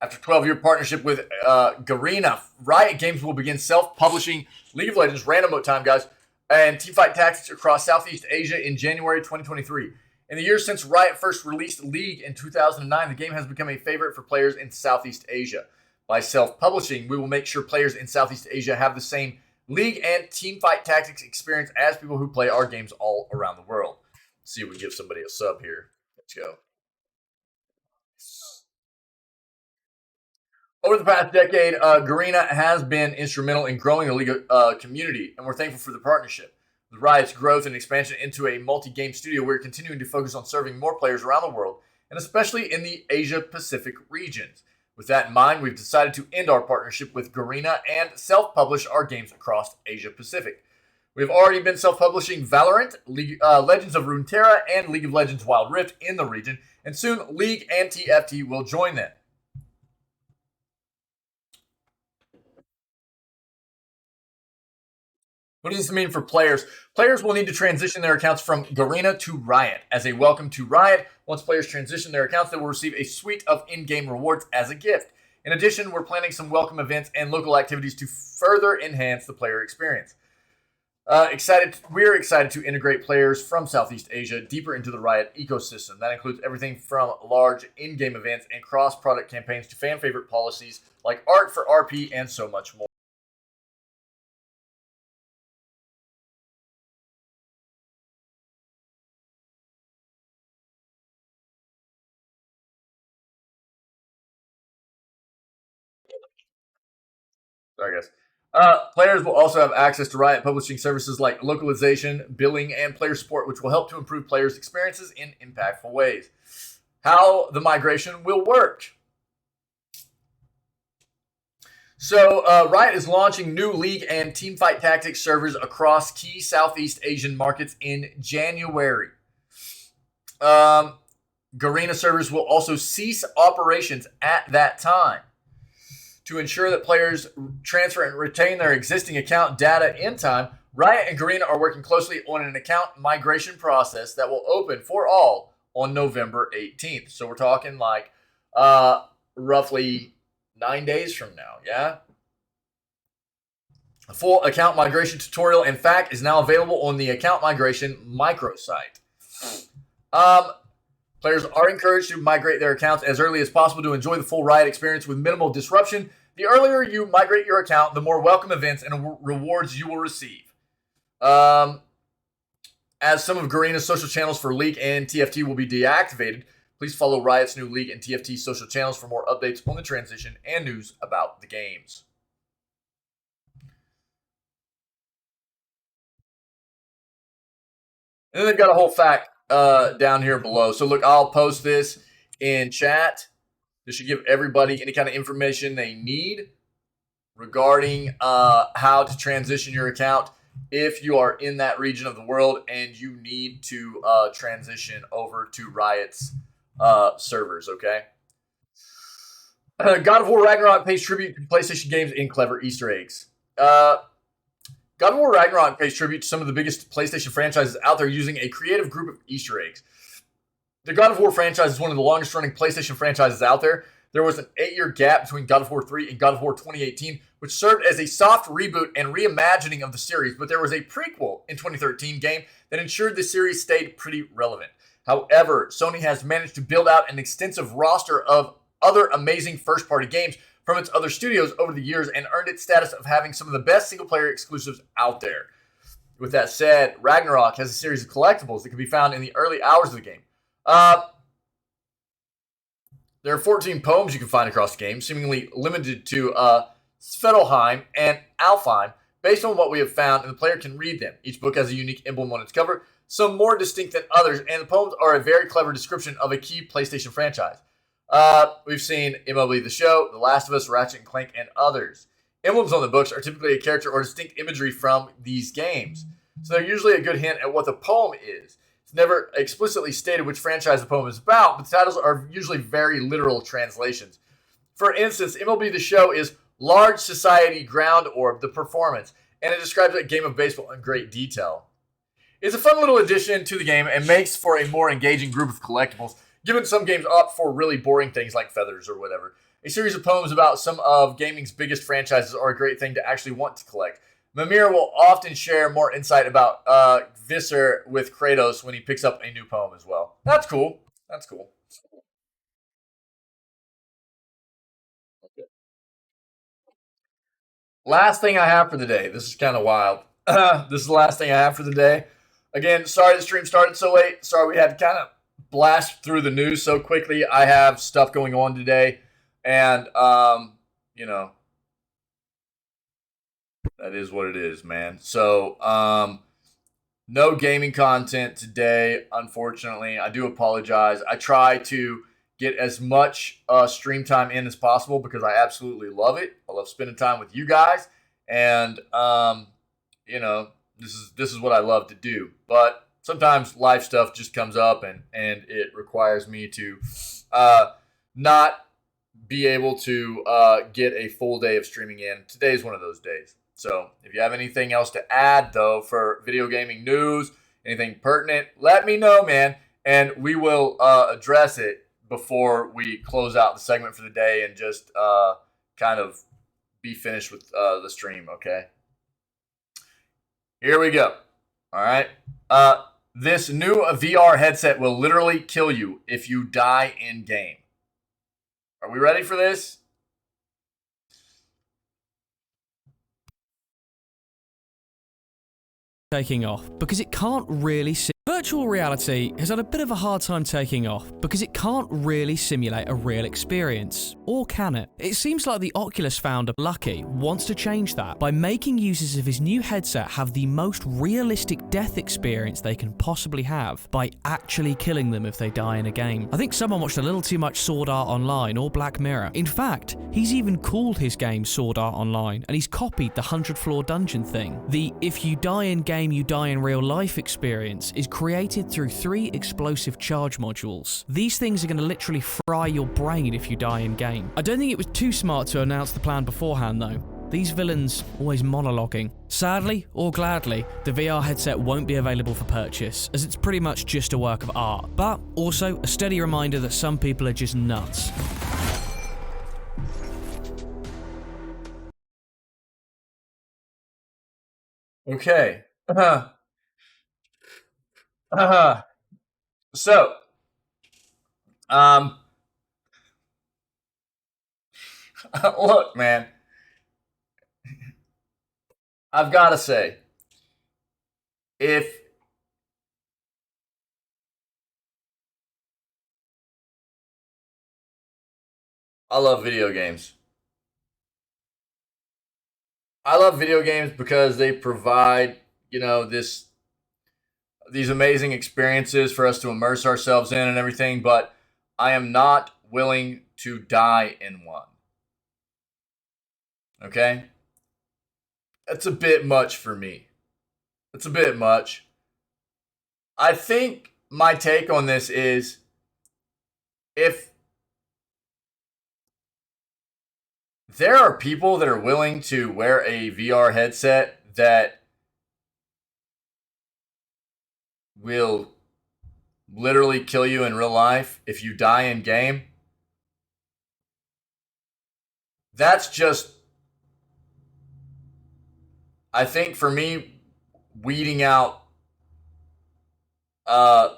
After a 12-year partnership with Garena, Riot Games will begin self-publishing League of Legends, Random Mode Time, guys, and Teamfight Tactics across Southeast Asia in January 2023. In the years since Riot first released League in 2009, the game has become a favorite for players in Southeast Asia. By self-publishing, we will make sure players in Southeast Asia have the same League and Teamfight Tactics experience as people who play our games all around the world. Let's see if we give somebody a sub here. Let's go. Over the past decade, Garena has been instrumental in growing the League community, and we're thankful for the partnership. With Riot's growth and expansion into a multi-game studio, we're continuing to focus on serving more players around the world, and especially in the Asia-Pacific regions. With that in mind, we've decided to end our partnership with Garena and self-publish our games across Asia-Pacific. We've already been self-publishing Valorant, Legends of Runeterra, and League of Legends Wild Rift in the region, and soon League and TFT will join them. What does this mean for players? Players will need to transition their accounts from Garena to Riot. As a welcome to Riot, once players transition their accounts, they will receive a suite of in-game rewards as a gift. In addition, we're planning some welcome events and local activities to further enhance the player experience. We're excited to integrate players from Southeast Asia deeper into the Riot ecosystem. That includes everything from large in-game events and cross-product campaigns to fan-favorite policies like art for RP and so much more. Sorry, guys. Players will also have access to Riot publishing services like localization, billing, and player support, which will help to improve players' experiences in impactful ways. How the migration will work. So, Riot is launching new League and Teamfight Tactics servers across key Southeast Asian markets in January. Garena servers will also cease operations at that time. To ensure that players transfer and retain their existing account data in time, Riot and Garena are working closely on an account migration process that will open for all on November 18th. So we're talking like roughly 9 days from now, yeah? A full account migration tutorial, in fact, is now available on the account migration microsite. Players are encouraged to migrate their accounts as early as possible to enjoy the full Riot experience with minimal disruption. The earlier you migrate your account, the more welcome events and rewards you will receive. As some of Garena's social channels for League and TFT will be deactivated, please follow Riot's new League and TFT social channels for more updates on the transition and news about the games. And then they've got a whole fact down here below. So look, I'll post this in chat. This should give everybody any kind of information they need regarding how to transition your account if you are in that region of the world and you need to transition over to Riot's servers, okay? God of War Ragnarok pays tribute to PlayStation games in clever Easter eggs. God of War Ragnarok pays tribute to some of the biggest PlayStation franchises out there using a creative group of Easter eggs. The God of War franchise is one of the longest running PlayStation franchises out there. There was an 8-year gap between God of War 3 and God of War 2018, which served as a soft reboot and reimagining of the series, but there was a prequel in 2013 game that ensured the series stayed pretty relevant. However, Sony has managed to build out an extensive roster of other amazing first-party games from its other studios over the years and earned its status of having some of the best single-player exclusives out there. With that said, Ragnarok has a series of collectibles that can be found in the early hours of the game. There are 14 poems you can find across the game, seemingly limited to Svartalfheim and Alfheim, based on what we have found, and the player can read them. Each book has a unique emblem on its cover, some more distinct than others, and the poems are a very clever description of a key PlayStation franchise. We've seen MLB The Show, The Last of Us, Ratchet & Clank, and others. Emblems on the books are typically a character or distinct imagery from these games, so they're usually a good hint at what the poem is. It's never explicitly stated which franchise the poem is about, but the titles are usually very literal translations. For instance, MLB The Show is Large Society Ground Orb, the performance, and it describes a game of baseball in great detail. It's a fun little addition to the game and makes for a more engaging group of collectibles, given some games opt for really boring things like feathers or whatever. A series of poems about some of gaming's biggest franchises are a great thing to actually want to collect. Mimir will often share more insight about Visser with Kratos when he picks up a new poem as well. That's cool. That's cool. Okay. Last thing I have for the day. This is kind of wild. This is the last thing I have for the day. Again, sorry the stream started so late. Sorry we had to kind of blast through the news so quickly. I have stuff going on today, and you know, that is what it is, man. So no gaming content today, unfortunately. I do apologize. I try to get as much stream time in as possible because I absolutely love it. I love spending time with you guys, and you know, this is what I love to do. But sometimes life stuff just comes up and it requires me to not be able to get a full day of streaming in. Today is one of those days. So if you have anything else to add, though, for video gaming news, anything pertinent, let me know, man. And we will address it before we close out the segment for the day and just kind of be finished with the stream, okay? Here we go. All right. This new VR headset will literally kill you if you die in game. Are we ready for this? Taking off because it can't really virtual reality has had a bit of a hard time taking off because it can't really simulate a real experience. Or can it? It seems like the Oculus founder, Lucky, wants to change that by making users of his new headset have the most realistic death experience they can possibly have by actually killing them if they die in a game. I think someone watched a little too much Sword Art Online or Black Mirror. In fact, he's even called his game Sword Art Online, and he's copied the 100 floor dungeon thing. The if you die in game, you die in real life experience is created through 3 explosive charge modules. These things are going to literally fry your brain if you die in game. I don't think it was too smart to announce the plan beforehand though. These villains always monologuing. Sadly, or gladly, the VR headset won't be available for purchase, as it's pretty much just a work of art, but also a steady reminder that some people are just nuts. Okay. So, um, look, man, I've got to say, if I love video games. I love video games because they provide, these amazing experiences for us to immerse ourselves in and everything, but I am not willing to die in one. Okay? That's a bit much for me. It's a bit much. I think my take on this is if there are people that are willing to wear a VR headset that will literally kill you in real life if you die in game, that's just, I think for me, weeding out a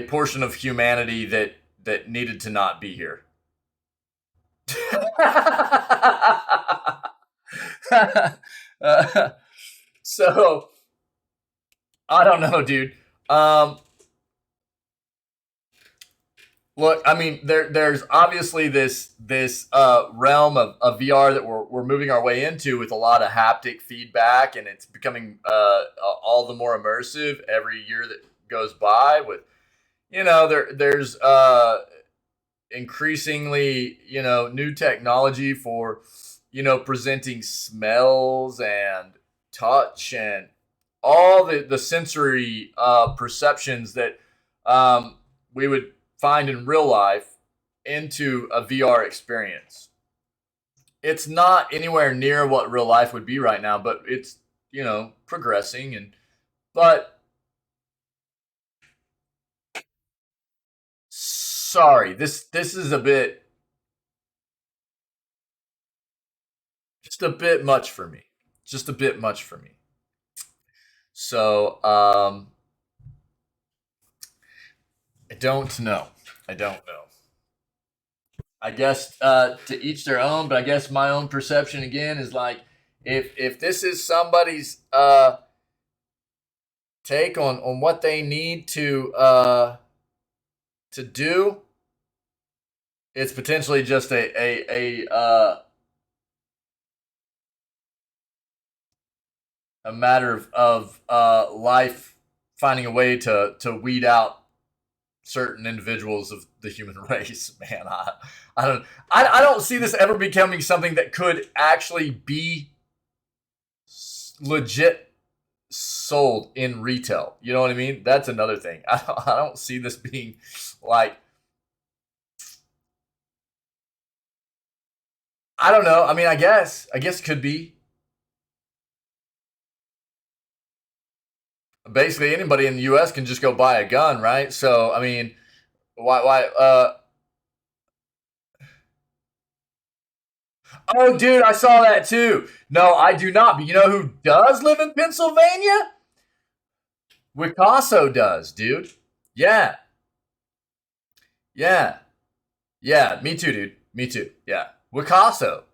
portion of humanity that needed to not be here. So I don't know, dude. Look, I mean, there's obviously this realm of VR that we're moving our way into with a lot of haptic feedback, and it's becoming all the more immersive every year that goes by. With there's increasingly new technology for presenting smells and touch and all the sensory perceptions that we would find in real life into a VR experience. It's not anywhere near what real life would be right now, but it's progressing. But sorry, this is just a bit much for me. Just a bit much for me. So I don't know. I don't know. I guess to each their own, but I guess my own perception again is like if this is somebody's take on what they need to do, it's potentially just a matter of life finding a way to weed out certain individuals of the human race. Man, I don't see this ever becoming something that could actually be legit sold in retail. You know what I mean? That's another thing. I don't see this being like, I don't know. I mean, I guess it could be. Basically, anybody in the U.S. can just go buy a gun, right? So, I mean, why? Oh, dude, I saw that too. No, I do not. But you know who does live in Pennsylvania? Wicasso does, dude. Yeah, yeah, yeah. Me too, dude. Me too. Yeah, Wicasso.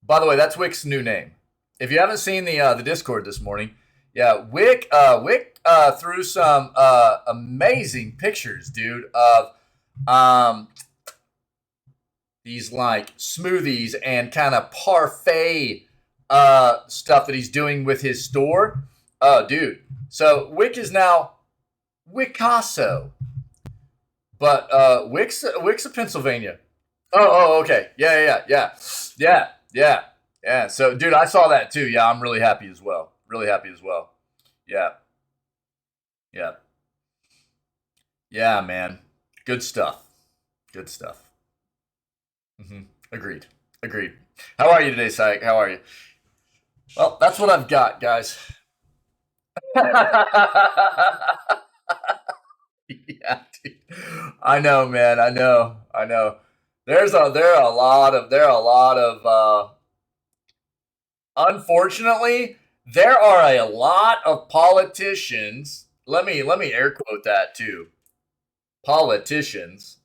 By the way, that's Wick's new name. If you haven't seen the Discord this morning, yeah, Wick threw some amazing pictures, dude, of these like smoothies and kind of parfait stuff that he's doing with his store. Oh, dude. So Wick is now Wicasso, but Wick's of Pennsylvania. Oh, okay. Yeah. So, dude, I saw that too. Yeah, I'm really happy as well. Really happy as well. Yeah. Yeah. Yeah, man. Good stuff. Good stuff. Agreed. Agreed. How are you today, Syke? How are you? Well, that's what I've got, guys. Yeah, dude. I know, man. I know. There are a lot of unfortunately, There are a lot of politicians. Let me air quote that too. Politicians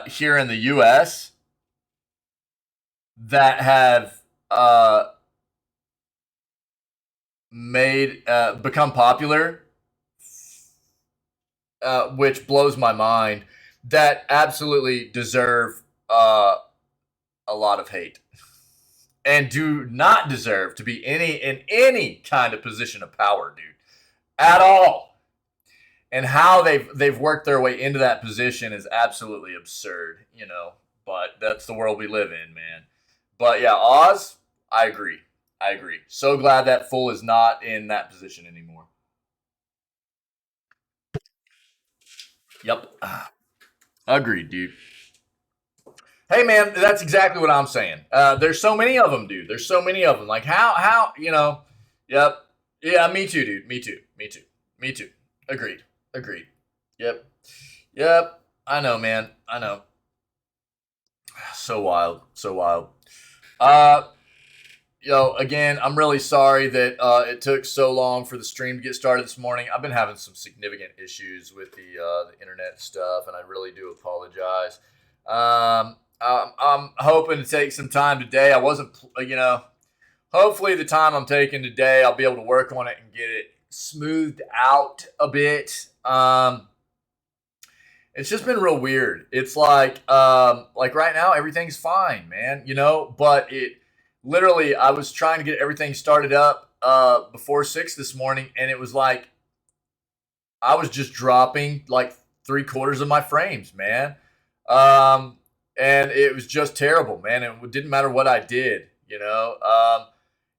here in the U.S. that have become popular, which blows my mind. That absolutely deserve a lot of hate and do not deserve to be in any kind of position of power, dude, at all. And how they've worked their way into that position is absolutely absurd, you know. But that's the world we live in, man. But yeah, Oz, I agree. I agree. So glad that Fool is not in that position anymore. Yep. Agreed, dude. Hey, man, that's exactly what I'm saying. There's so many of them, dude. There's so many of them. Like, how, you know, yep. Yeah, me too, dude. Me too. Me too. Me too. Agreed. Agreed. Yep. Yep. I know, man. I know. So wild. So wild. Again, I'm really sorry that it took so long for the stream to get started this morning. I've been having some significant issues with the internet stuff, and I really do apologize. I'm hoping to take some time today. I wasn't, hopefully the time I'm taking today, I'll be able to work on it and get it smoothed out a bit. It's just been real weird. It's like right now, everything's fine, man, but it literally, I was trying to get everything started up before 6 this morning, and it was like I was just dropping like 3/4 of my frames, man. And it was just terrible, man. It didn't matter what I did, and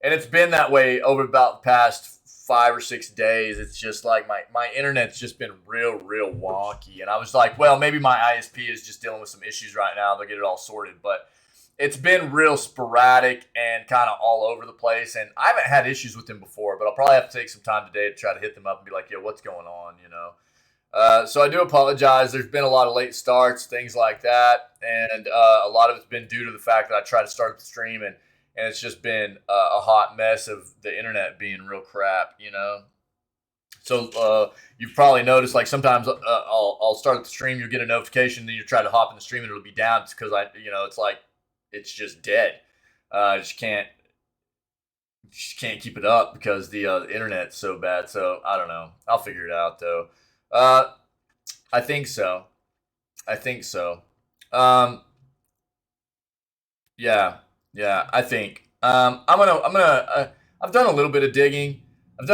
it's been that way over about the past 5 or 6 days. It's just like my internet's just been real wonky. And I was like, well, maybe my ISP is just dealing with some issues right now. They'll get it all sorted. But it's been real sporadic and kind of all over the place. And I haven't had issues with them before, but I'll probably have to take some time today to try to hit them up and be like, yo, what's going on, So I do apologize. There's been a lot of late starts, things like that. And a lot of it's been due to the fact that I tried to start the stream and it's just been a hot mess of the internet being real crap, So you've probably noticed, like, sometimes I'll start the stream, you'll get a notification, then you try to hop in the stream and it'll be down. It's because it's like it's just dead. I just can't keep it up because the internet's so bad. So I don't know. I'll figure it out though. I think so. Yeah, I think. I've done a little bit of digging. I'm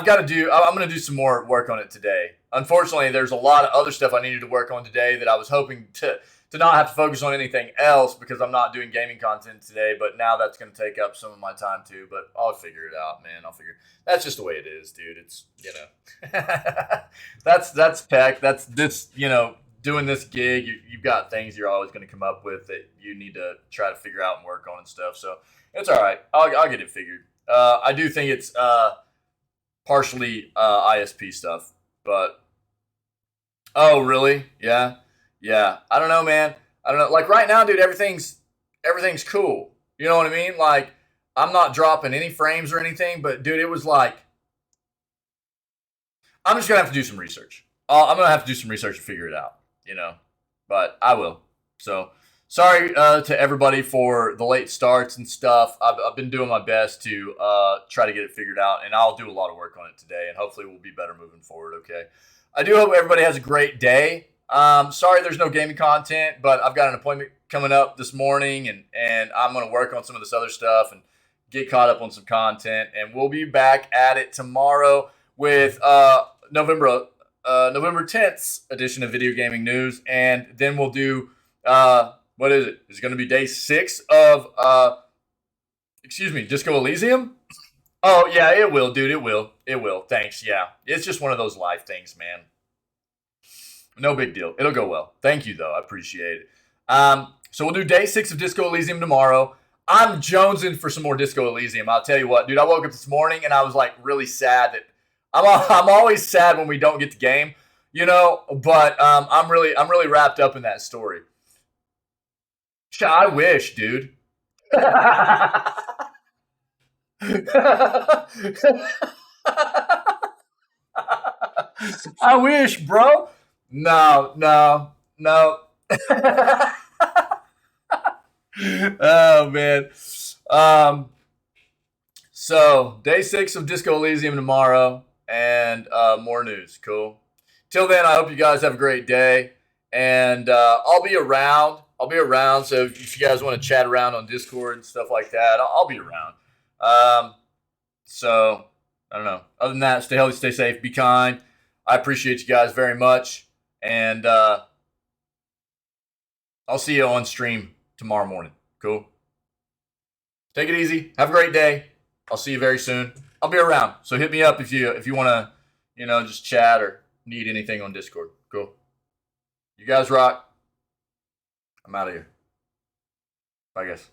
gonna do some more work on it today. Unfortunately, there's a lot of other stuff I needed to work on today that I was hoping to not have to focus on anything else because I'm not doing gaming content today, but now that's going to take up some of my time too, but I'll figure it out, man. That's just the way it is, dude. It's, that's tech. That's this, doing this gig. You've got things you're always going to come up with that you need to try to figure out and work on and stuff. So it's all right. I'll get it figured. I do think it's partially ISP stuff, but oh, really? Yeah. I don't know, man. I don't know. Like right now, dude, everything's cool. You know what I mean? Like I'm not dropping any frames or anything, but dude, it was like I'm just gonna have to do some research. I'm gonna have to do some research to figure it out. But I will. So sorry to everybody for the late starts and stuff. I've been doing my best to try to get it figured out, and I'll do a lot of work on it today, and hopefully we'll be better moving forward. Okay. I do hope everybody has a great day. Sorry there's no gaming content, but I've got an appointment coming up this morning, and I'm going to work on some of this other stuff and get caught up on some content, and we'll be back at it tomorrow with November 10th's edition of Video Gaming News, and then we'll do, what is it? It's going to be day 6 of, Disco Elysium? Oh, yeah, it will, dude. It will. Thanks, yeah. It's just one of those life things, man. No big deal. It'll go well. Thank you, though. I appreciate it. So we'll do day 6 of Disco Elysium tomorrow. I'm jonesing for some more Disco Elysium. I'll tell you what, dude. I woke up this morning and I was like really sad that I'm always sad when we don't get the game, But I'm really wrapped up in that story. I wish, dude. I wish, bro. No. Oh man. So day 6 of Disco Elysium tomorrow, and more news. Cool. Till then, I hope you guys have a great day, and I'll be around. So if you guys want to chat around on Discord and stuff like that, I'll be around. So I don't know. Other than that, stay healthy, stay safe, be kind. I appreciate you guys very much, and I'll see you on stream tomorrow morning. Cool. Take it easy. Have a great day. I'll see you very soon. I'll be around, so hit me up if you want to, just chat or need anything on Discord. Cool. You guys rock. I'm out of here. Bye, guys.